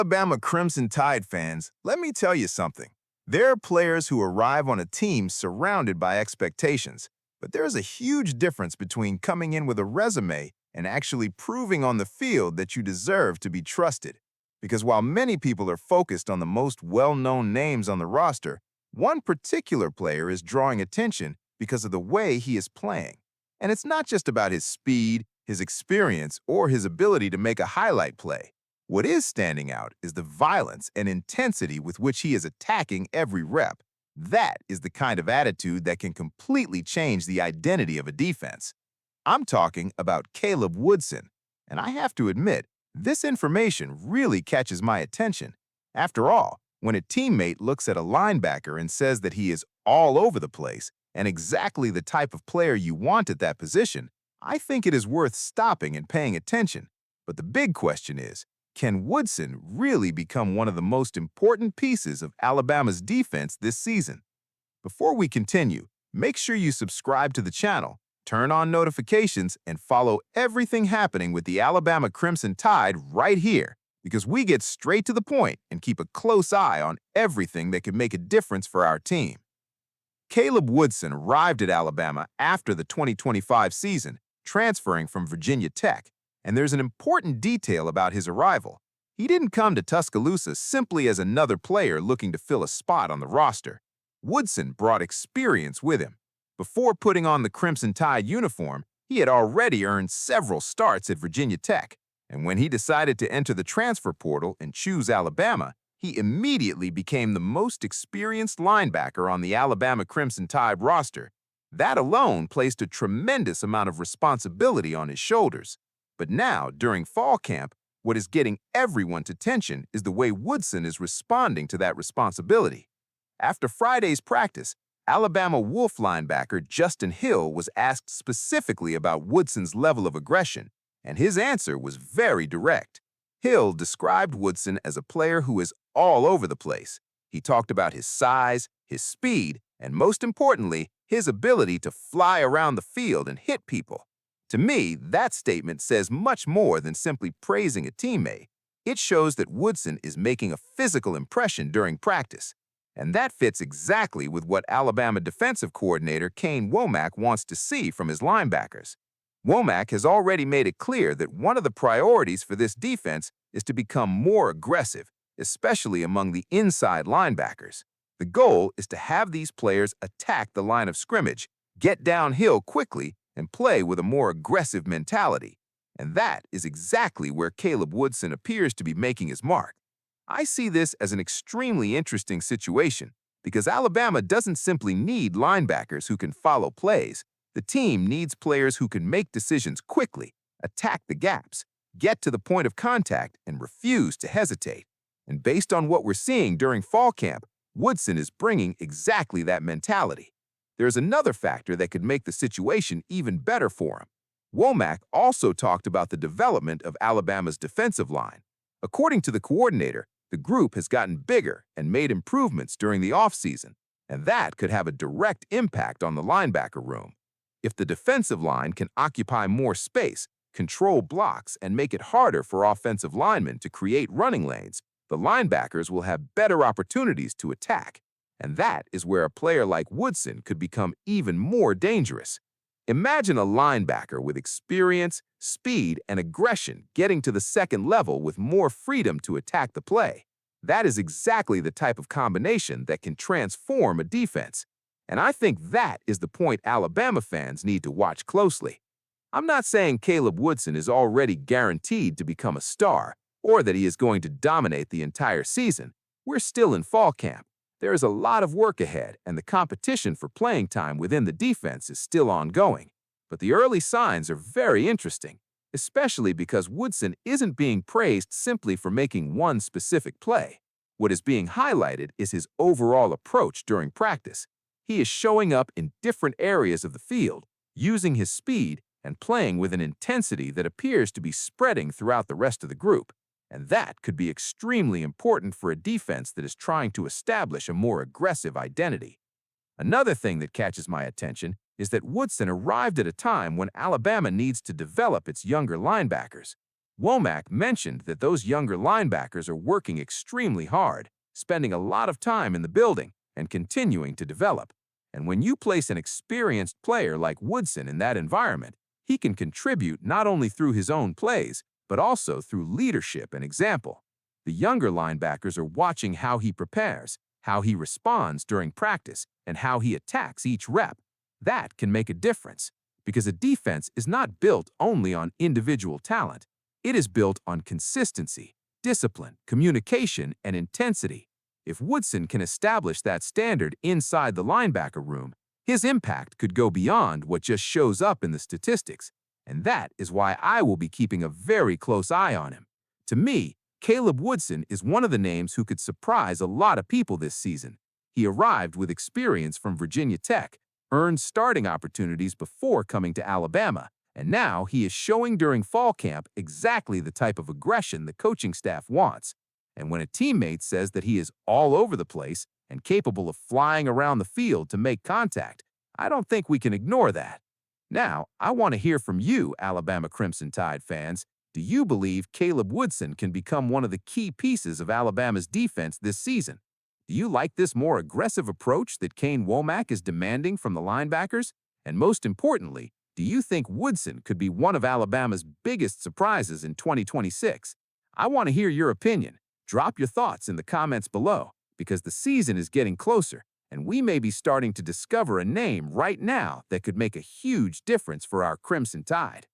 Alabama Crimson Tide fans, let me tell you something. There are players who arrive on a team surrounded by expectations, but there's a huge difference between coming in with a resume and actually proving on the field that you deserve to be trusted. Because while many people are focused on the most well-known names on the roster, one particular player is drawing attention because of the way he is playing. And it's not just about his speed, his experience, or his ability to make a highlight play. What is standing out is the violence and intensity with which he is attacking every rep. That is the kind of attitude that can completely change the identity of a defense. I'm talking about Caleb Woodson, and I have to admit, this information really catches my attention. After all, when a teammate looks at a linebacker and says that he is all over the place and exactly the type of player you want at that position, I think it is worth stopping and paying attention. But the big question is, can Woodson really become one of the most important pieces of Alabama's defense this season? Before we continue, make sure you subscribe to the channel, turn on notifications, and follow everything happening with the Alabama Crimson Tide right here, because we get straight to the point and keep a close eye on everything that can make a difference for our team. Caleb Woodson arrived at Alabama after the 2025 season, transferring from Virginia Tech. And there's an important detail about his arrival. He didn't come to Tuscaloosa simply as another player looking to fill a spot on the roster. Woodson brought experience with him. Before putting on the Crimson Tide uniform, he had already earned several starts at Virginia Tech. And when he decided to enter the transfer portal and choose Alabama, he immediately became the most experienced linebacker on the Alabama Crimson Tide roster. That alone placed a tremendous amount of responsibility on his shoulders. But now, during fall camp, what is getting everyone's attention is the way Woodson is responding to that responsibility. After Friday's practice, Alabama Wolf linebacker Justin Hill was asked specifically about Woodson's level of aggression, and his answer was very direct. Hill described Woodson as a player who is all over the place. He talked about his size, his speed, and most importantly, his ability to fly around the field and hit people. To me, that statement says much more than simply praising a teammate. It shows that Woodson is making a physical impression during practice. And that fits exactly with what Alabama defensive coordinator Kane Womack wants to see from his linebackers. Womack has already made it clear that one of the priorities for this defense is to become more aggressive, especially among the inside linebackers. The goal is to have these players attack the line of scrimmage, get downhill quickly, and play with a more aggressive mentality. And that is exactly where Caleb Woodson appears to be making his mark. I see this as an extremely interesting situation because Alabama doesn't simply need linebackers who can follow plays. The team needs players who can make decisions quickly, attack the gaps, get to the point of contact, and refuse to hesitate. And based on what we're seeing during fall camp, Woodson is bringing exactly that mentality. There's another factor that could make the situation even better for him. Womack also talked about the development of Alabama's defensive line. According to the coordinator, the group has gotten bigger and made improvements during the offseason, and that could have a direct impact on the linebacker room. If the defensive line can occupy more space, control blocks, and make it harder for offensive linemen to create running lanes, the linebackers will have better opportunities to attack. And that is where a player like Woodson could become even more dangerous. Imagine a linebacker with experience, speed, and aggression getting to the second level with more freedom to attack the play. That is exactly the type of combination that can transform a defense. And I think that is the point Alabama fans need to watch closely. I'm not saying Caleb Woodson is already guaranteed to become a star or that he is going to dominate the entire season. We're still in fall camp. There is a lot of work ahead, and the competition for playing time within the defense is still ongoing. But the early signs are very interesting, especially because Woodson isn't being praised simply for making one specific play. What is being highlighted is his overall approach during practice. He is showing up in different areas of the field, using his speed and playing with an intensity that appears to be spreading throughout the rest of the group. And that could be extremely important for a defense that is trying to establish a more aggressive identity. Another thing that catches my attention is that Woodson arrived at a time when Alabama needs to develop its younger linebackers. Womack mentioned that those younger linebackers are working extremely hard, spending a lot of time in the building and continuing to develop. And when you place an experienced player like Woodson in that environment, he can contribute not only through his own plays, but also through leadership and example. The younger linebackers are watching how he prepares, how he responds during practice, and how he attacks each rep. That can make a difference, because a defense is not built only on individual talent. It is built on consistency, discipline, communication, and intensity. If Woodson can establish that standard inside the linebacker room, his impact could go beyond what just shows up in the statistics. And that is why I will be keeping a very close eye on him. To me, Caleb Woodson is one of the names who could surprise a lot of people this season. He arrived with experience from Virginia Tech, earned starting opportunities before coming to Alabama, and now he is showing during fall camp exactly the type of aggression the coaching staff wants. And when a teammate says that he is all over the place and capable of flying around the field to make contact, I don't think we can ignore that. Now, I want to hear from you, Alabama Crimson Tide fans. Do you believe Caleb Woodson can become one of the key pieces of Alabama's defense this season? Do you like this more aggressive approach that Kane Womack is demanding from the linebackers? And most importantly, do you think Woodson could be one of Alabama's biggest surprises in 2026? I want to hear your opinion. Drop your thoughts in the comments below, because the season is getting closer, and we may be starting to discover a name right now that could make a huge difference for our Crimson Tide.